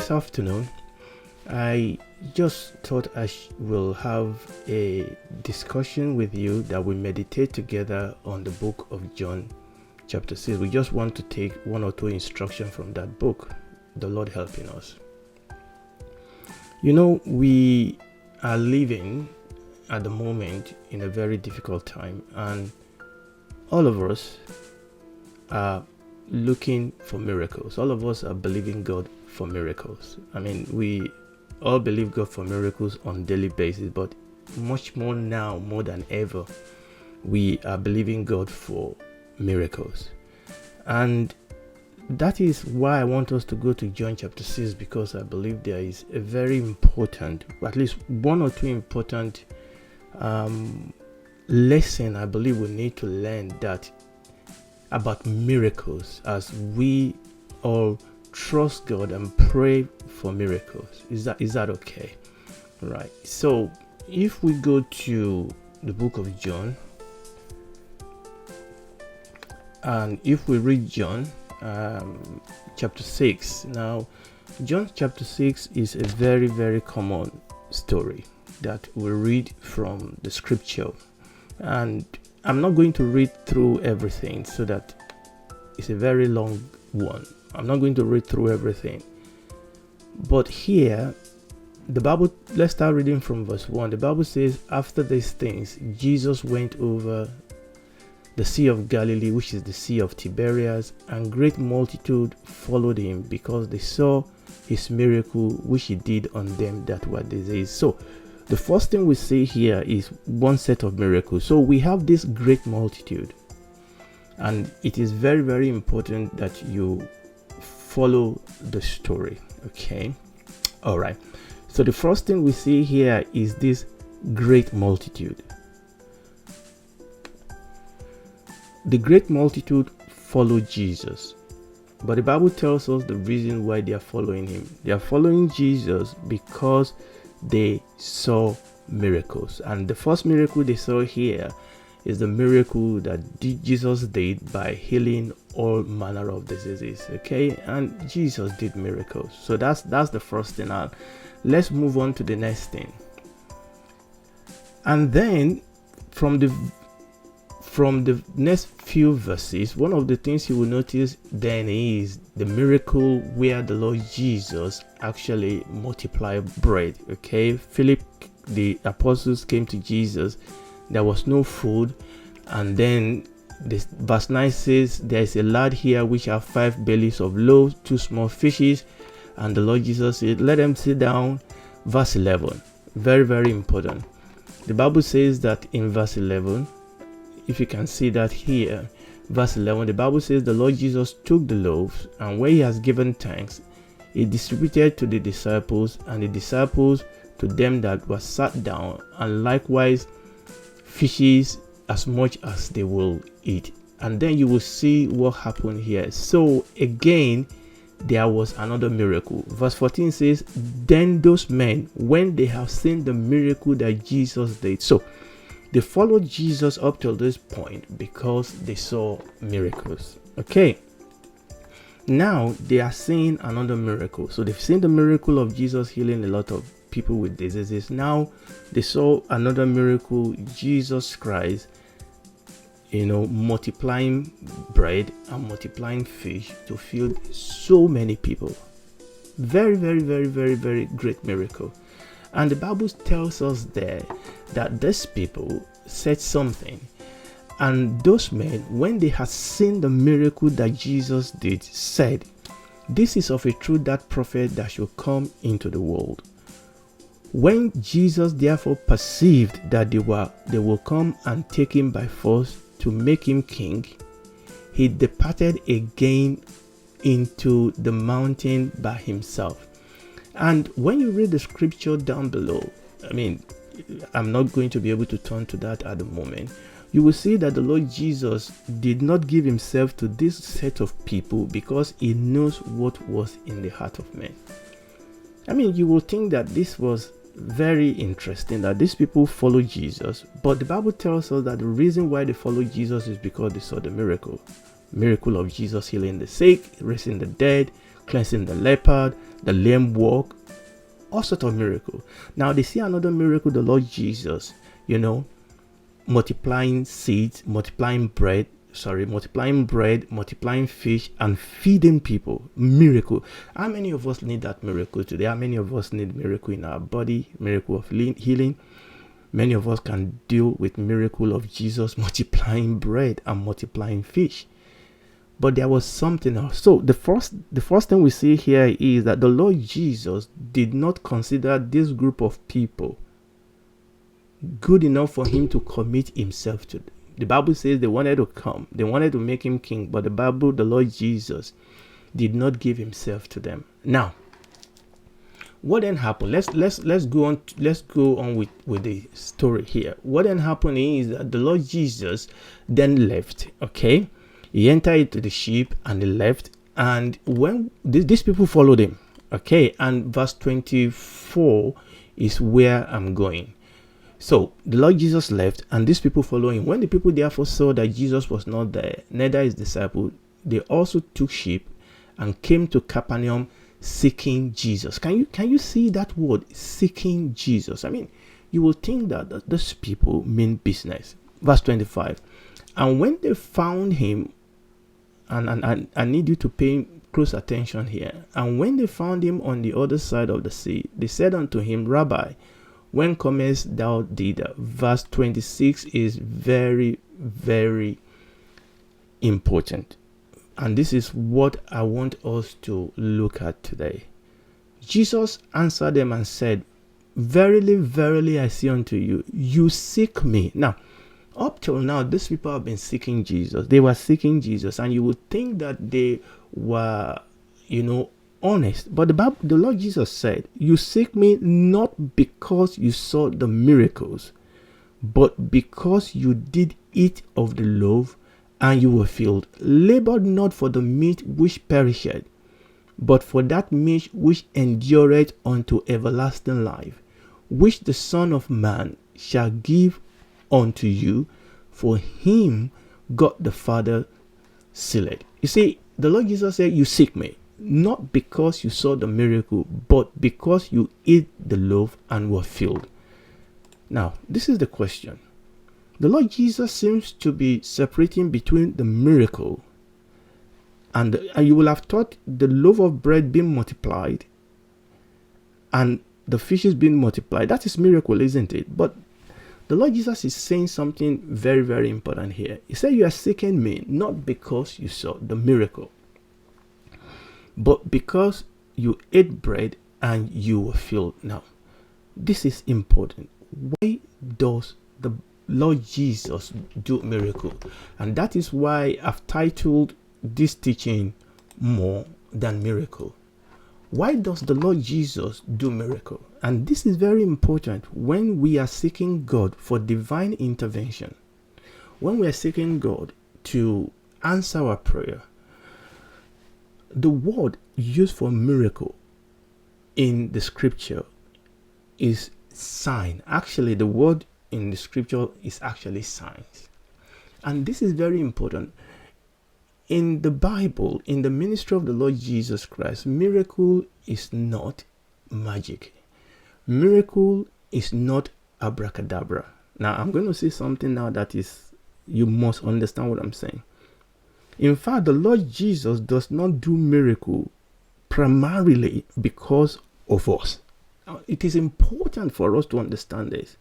this afternoon, I just thought I will have a discussion with you that we meditate together on the book of John chapter 6. We just want to take one or two instructions from that book, the Lord helping us. You know, we are living at the moment in a very difficult time, and all of us are looking for miracles. All of us are believing God for miracles. I mean, we all believe God for miracles on a daily basis, but much more now, more than ever, we are believing God for miracles. And that is why I want us to go to John chapter 6, because I believe there is a very important, at least one or two important lesson I believe we need to learn that about miracles as we all trust God and pray for miracles. Is that okay? Right. So if we go to the book of John, and if we read John chapter 6, now John chapter 6 is a very, very common story that we read from the scripture, and I'm not going to read through everything, so that it's a very long one. I'm not going to read through everything, but here the Bible, let's start reading from verse 1. The Bible says, after these things Jesus went over the Sea of Galilee, which is the Sea of Tiberias, and great multitude followed him, because they saw his miracle which he did on them that were diseased. So the first thing we see here is one set of miracles. So we have this great multitude, and it is very, very important that you follow the story. Okay, all right. So the first thing we see here is this great multitude. The great multitude followed Jesus, but the Bible tells us the reason why they are following him. They are following Jesus because they saw miracles, and the first miracle they saw here is the miracle that Jesus did by healing all manner of diseases. Okay, and Jesus did miracles. So that's the first thing. Now let's move on to the next thing. And then from the next few verses, one of the things you will notice then is the miracle where the Lord Jesus actually multiplied bread. Okay, Philip, the apostles, came to Jesus. There was no food, and then this verse 9 says, there is a lad here which have 5 bellies of loaves, 2 small fishes, and the Lord Jesus said, let them sit down. Verse 11, very, very important. The Bible says that in verse 11, if you can see that here, verse 11, the Bible says the Lord Jesus took the loaves, and when he has given thanks, he distributed to the disciples, and the disciples to them that were sat down, and likewise fishes as much as they will eat. And then you will see what happened here. So again, there was another miracle. Verse 14 says, then those men, when they have seen the miracle that Jesus did, so they followed Jesus up till this point because they saw miracles. Okay, now they are seeing another miracle. So they've seen the miracle of Jesus healing a lot of people with diseases. Now they saw another miracle, Jesus Christ, multiplying bread and multiplying fish to feed so many people. Very, very, very, very, very great miracle. And the Bible tells us there that these people said something, and those men, when they had seen the miracle that Jesus did, said, this is of a truth that prophet that shall come into the world. When Jesus therefore perceived that they will come and take him by force to make him king, he departed again into the mountain by himself. And when you read the scripture down below, I mean, I'm not going to be able to turn to that at the moment. You will see that the Lord Jesus did not give himself to this set of people because he knows what was in the heart of men. I mean, you will think that this was very interesting that these people follow Jesus, but the Bible tells us that the reason why they follow Jesus is because they saw the miracle. Miracle of Jesus healing the sick, raising the dead, cleansing the leopard, the lame walk, all sorts of miracle. Now they see another miracle, the Lord Jesus, multiplying seeds, multiplying bread, multiplying fish, and feeding people. Miracle. How many of us need that miracle today? How many of us need miracle in our body, miracle of healing? Many of us can deal with miracle of Jesus multiplying bread and multiplying fish. But there was something else. So the first thing we see here is that the Lord Jesus did not consider this group of people good enough for him to commit himself to them. The Bible says they wanted to come, they wanted to make him king, but the Lord Jesus did not give himself to them. Now, what then happened? Let's go on with the story here. What then happened is that the Lord Jesus then left. Okay, he entered into the ship and he left, and when these people followed him. Okay, and verse 24 is where I'm going. So the Lord Jesus left, and these people followed him. When the people therefore saw that Jesus was not there, neither his disciples, they also took ship and came to Capernaum, seeking Jesus. Can you see that word, seeking Jesus? I mean, you will think that those people mean business. Verse 25. And when they found him, and I need you to pay close attention here. And when they found him on the other side of the sea, they said unto him, Rabbi, when comest thou thither? Verse 26 is very, very important. And this is what I want us to look at today. Jesus answered them and said, Verily, verily, I say unto you, you seek me. Now, up till now, these people have been seeking Jesus. They were seeking Jesus, and you would think that they were, honest. But the Lord Jesus said, you seek me not because you saw the miracles, but because you did eat of the loaf and you were filled. Labor not for the meat which perisheth, but for that meat which endureth unto everlasting life, which the Son of Man shall give unto you. For him God the Father sealed. You see, the Lord Jesus said, you seek me not because you saw the miracle, but because you ate the loaf and were filled. Now, this is the question. The Lord Jesus seems to be separating between the miracle and you will have thought the loaf of bread being multiplied and the fishes being multiplied. That is miracle, isn't it? But the Lord Jesus is saying something very, very important here. He said, you are seeking me not because you saw the miracle, but because you ate bread and you were filled. Now, this is important. Why does the Lord Jesus do miracle? And that is why I've titled this teaching More Than Miracle. Why does the Lord Jesus do miracle? And this is very important when we are seeking God for divine intervention. When we are seeking God to answer our prayer, the word used for miracle in the scripture is sign. Actually, the word in the scripture is actually signs. And this is very important. In the Bible, in the ministry of the Lord Jesus Christ, miracle is not magic. Miracle is not abracadabra. Now, I'm going to say something now that is, you must understand what I'm saying. In fact, the Lord Jesus does not do miracle primarily because of us. Now, it is important for us to understand this.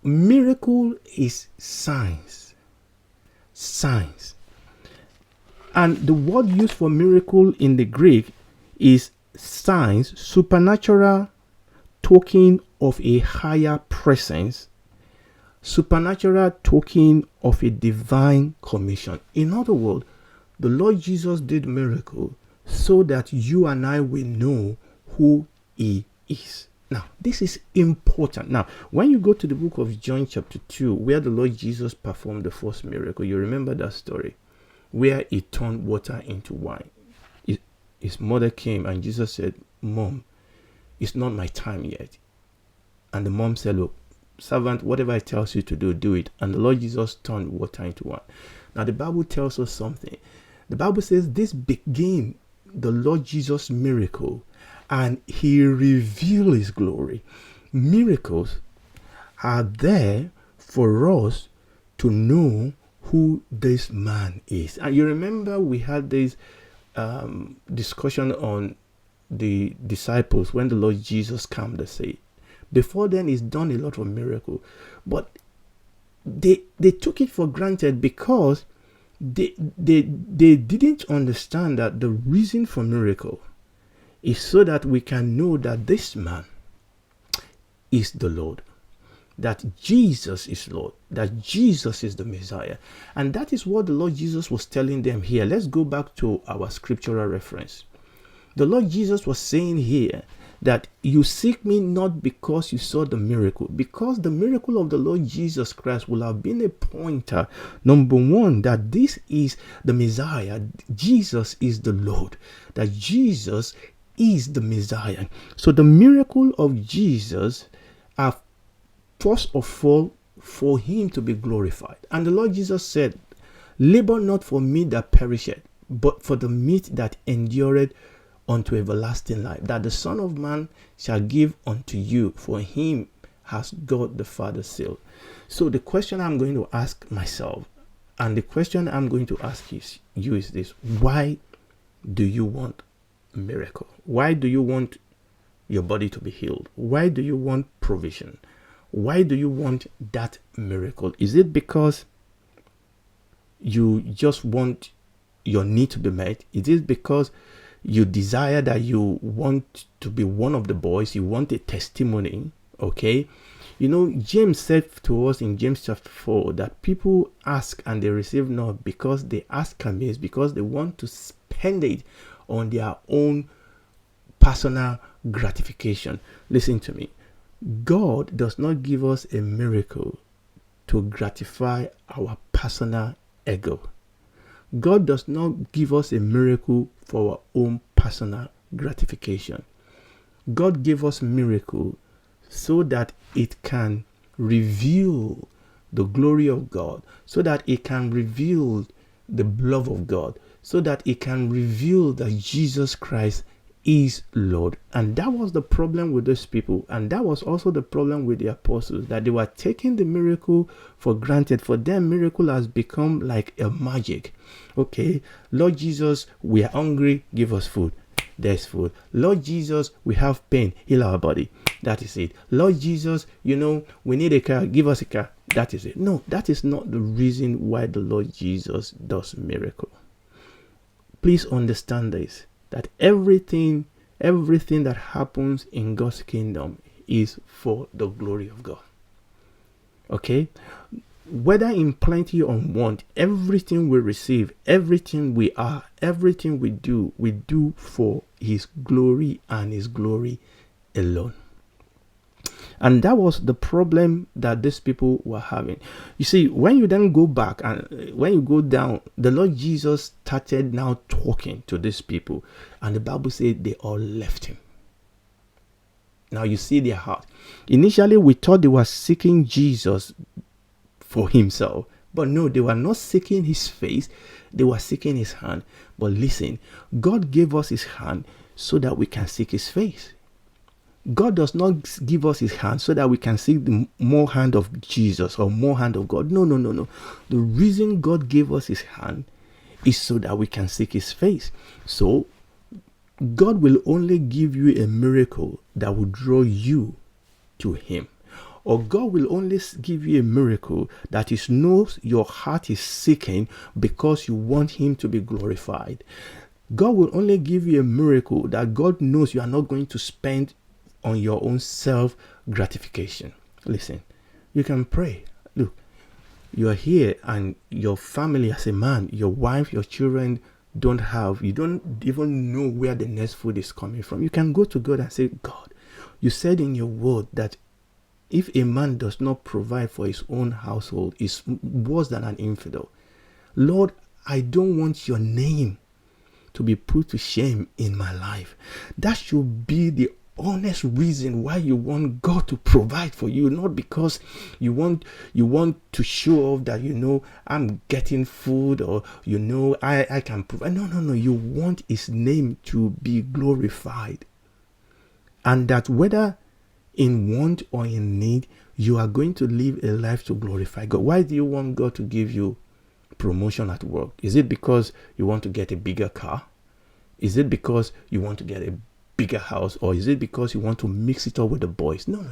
Miracle is signs. Signs. And the word used for miracle in the Greek is signs, supernatural token of a higher presence, supernatural token of a divine commission. In other words, the Lord Jesus did miracle so that you and I will know who he is. Now, this is important. Now, when you go to the book of John chapter 2, where the Lord Jesus performed the first miracle, you remember that story, where he turned water into wine. His mother came and Jesus said, Mom, it's not my time yet. And the mom said, look, servant, whatever I tells you to do, do it. And the Lord Jesus turned water into wine. Now the Bible tells us something. The Bible says this became the Lord Jesus' miracle, and he revealed his glory. Miracles are there for us to know who this man is. And you remember we had this discussion on the disciples when the Lord Jesus came to say, before then he's done a lot of miracles, but they took it for granted because they didn't understand that the reason for miracle is so that we can know that this man is the Lord, that Jesus is Lord, that Jesus is the Messiah. And that is what the Lord Jesus was telling them here. Let's go back to our scriptural reference. The Lord Jesus was saying here that you seek me not because you saw the miracle, because the miracle of the Lord Jesus Christ will have been a pointer, number one, that this is the Messiah, Jesus is the Lord, that Jesus is the Messiah. So the miracle of Jesus are first of all for him to be glorified. And the Lord Jesus said, labor not for meat that perisheth, but for the meat that endureth unto everlasting life, that the Son of Man shall give unto you, for him has God the Father sealed. So the question I'm going to ask myself, and the question I'm going to ask you is this: why do you want a miracle? Why do you want your body to be healed? Why do you want provision? Why do you want that miracle? Is it because you just want your need to be met? Is it because you desire that you want to be one of the boys, you want a testimony? Okay, you know, James said to us in James chapter 4 that people ask and they receive not because they ask amiss, because they want to spend it on their own personal gratification. Listen to me. God does not give us a miracle to gratify our personal ego. God does not give us a miracle for our own personal gratification. God gave us miracle so that it can reveal the glory of God, so that it can reveal the love of God, so that it can reveal that Jesus Christ is Lord. And that was the problem with those people, and that was also the problem with the apostles, that they were taking the miracle for granted. For them, miracle has become like a magic. Okay, Lord Jesus, we are hungry, give us food, there's food. Lord Jesus, we have pain, heal our body, that is it. Lord Jesus, you know, we need a car, give us a car, that is it. No, that is not the reason why the Lord Jesus does miracle. Please understand this, that everything that happens in God's kingdom is for the glory of God. Okay, whether in plenty or want, everything we receive, everything we are, everything we do for his glory and his glory alone. And that was the problem that these people were having. You see, when you then go back and when you go down, the Lord Jesus started now talking to these people, and the Bible said they all left him. Now you see their heart. Initially, we thought they were seeking Jesus for himself, but no, they were not seeking his face, they were seeking his hand. But listen, God gave us his hand so that we can seek his face. God does not give us his hand so that we can seek the more hand of Jesus or more hand of God. No. The reason God gave us his hand is so that we can seek his face. So God will only give you a miracle that will draw you to him. Or God will only give you a miracle that is knows your heart is seeking because you want him to be glorified. God will only give you a miracle that God knows you are not going to spend on your own self gratification. Listen, you can pray. Look, you are here and your family as a man, your wife, your children you don't even know where the next food is coming from. You can go to God and say, God, you said in your word that if a man does not provide for his own household, is worse than an infidel. Lord, I don't want your name to be put to shame in my life. That should be the honest reason why you want God to provide for you, not because you want to show off that I'm getting food, or I can provide. No, you want his name to be glorified, and that whether in want or in need, you are going to live a life to glorify God. Why do you want God to give you promotion at work? Is it because you want to get a bigger car? Is it because you want to get a bigger house? Or is it because you want to mix it up with the boys? No.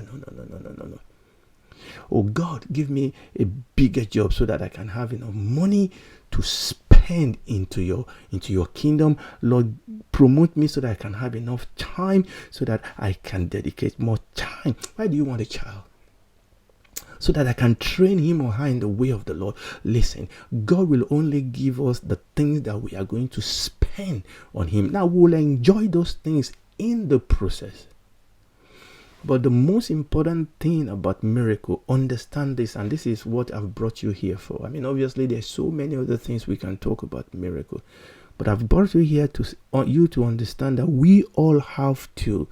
Oh God, give me a bigger job so that I can have enough money to spend into your kingdom. Lord, promote me so that I can have enough time so that I can dedicate more time. Why do you want a child? So that I can train him or her in the way of the Lord. Listen, God will only give us the things that we are going to spend on him. Now we'll enjoy those things in the process. But the most important thing about miracle, understand this, and this is what I've brought you here for. I mean, obviously there's so many other things we can talk about miracle, but I've brought you here to understand that we all have to,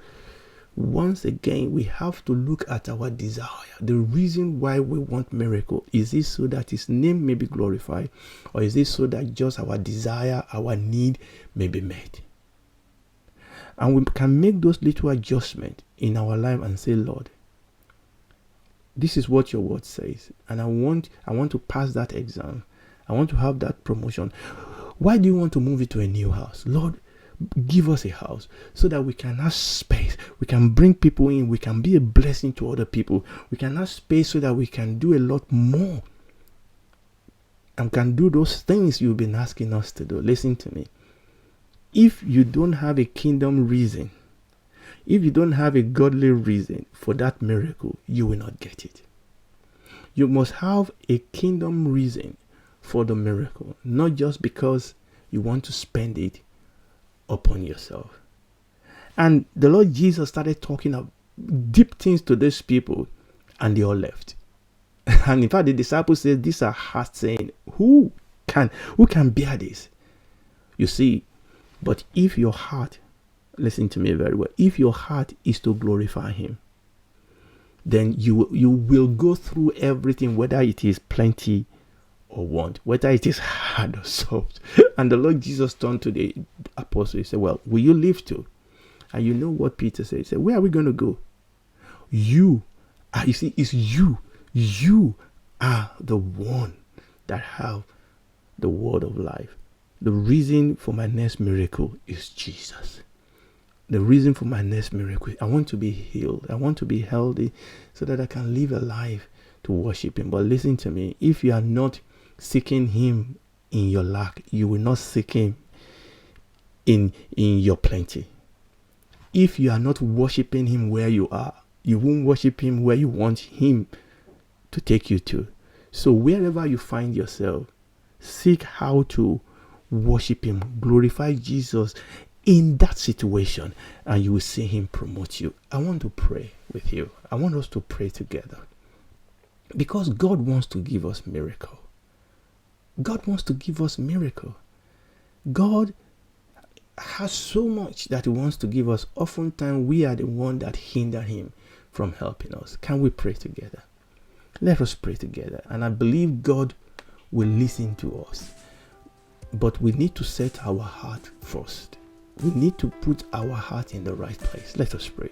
once again, we have to look at our desire. The reason why we want miracle, is it so that his name may be glorified, or is it so that just our desire, our need may be met? And we can make those little adjustments in our life and say, Lord, this is what your word says, and I want to pass that exam. I want to have that promotion. Why do you want to move into a new house? Lord, give us a house so that we can have space. We can bring people in. We can be a blessing to other people. We can have space so that we can do a lot more and can do those things you've been asking us to do. Listen to me. If you don't have a kingdom reason, if you don't have a godly reason for that miracle, you will not get it. You must have a kingdom reason for the miracle, not just because you want to spend it upon yourself. And the Lord Jesus started talking of deep things to these people, and they all left. And in fact, the disciples said, these are hard saying. Who can bear this? You see, but if your heart, listen to me very well, if your heart is to glorify him, then you will go through everything, whether it is plenty or want, whether it is hard or soft. And the Lord Jesus turned to the apostle. He said, well, will you leave too? And you know what Peter said? He said, where are we going to go? You see, it's you. You are the one that have the word of life. The reason for my next miracle is Jesus. The reason for my next miracle, I want to be healed. I want to be healthy so that I can live a life to worship him. But listen to me, if you are not seeking him in your lack, you will not seek him in your plenty. If you are not worshiping him where you are, you won't worship him where you want him to take you to. So wherever you find yourself, seek how to worship him, glorify Jesus in that situation, and you will see him promote you. I want to pray with you. I want us to pray together, because God wants to give us miracle. God wants to give us miracle. God has so much that he wants to give us. Oftentimes we are the one that hinder him from helping us. Can we pray together? Let us pray together, and I believe God will listen to us. But we need to set our heart first. We need to put our heart in the right place. Let us pray.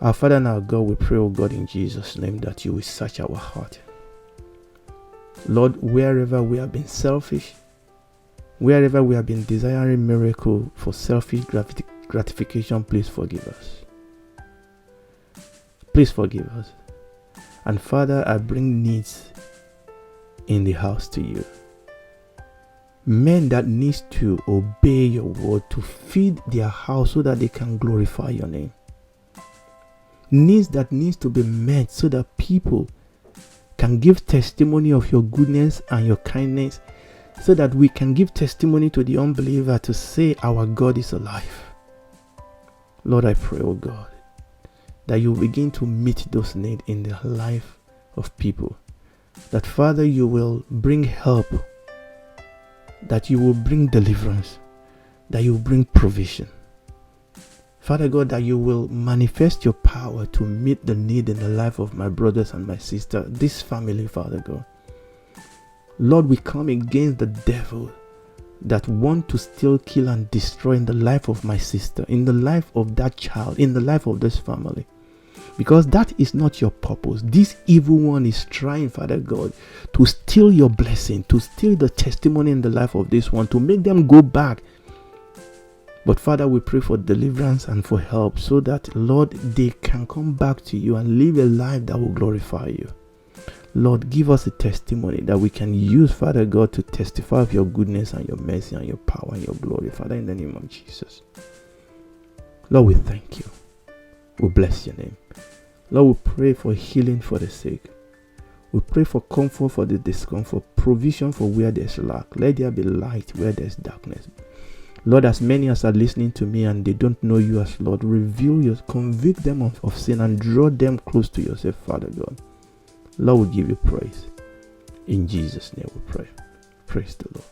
Our Father and our God, we pray, oh God, in Jesus' name, that you will search our heart. Lord, wherever we have been selfish, wherever we have been desiring miracle for selfish gratification, please forgive us. Please forgive us. And Father, I bring needs in the house to you. Men that needs to obey your word to feed their house so that they can glorify your name. Needs that needs to be met so that people can give testimony of your goodness and your kindness, so that we can give testimony to the unbeliever to say our God is alive. Lord, I pray, oh God, that you begin to meet those needs in the life of people. That, Father, you will bring help, that you will bring deliverance, that you will bring provision. Father God, that you will manifest your power to meet the need in the life of my brothers and my sister, this family, Father God. Lord, we come against the devil that want to steal, kill, and destroy in the life of my sister, in the life of that child, in the life of this family. Because that is not your purpose. This evil one is trying, Father God, to steal your blessing, to steal the testimony in the life of this one, to make them go back. But Father, we pray for deliverance and for help so that, Lord, they can come back to you and live a life that will glorify you. Lord, give us a testimony that we can use, Father God, to testify of your goodness and your mercy and your power and your glory, Father, in the name of Jesus. Lord, we thank you. We bless your name. Lord, we pray for healing for the sick. We pray for comfort for the discomfort, provision for where there's lack. Let there be light where there's darkness. Lord, as many as are listening to me and they don't know you as Lord, convict them of sin and draw them close to yourself, Father God. Lord, we give you praise. In Jesus' name we pray. Praise the Lord.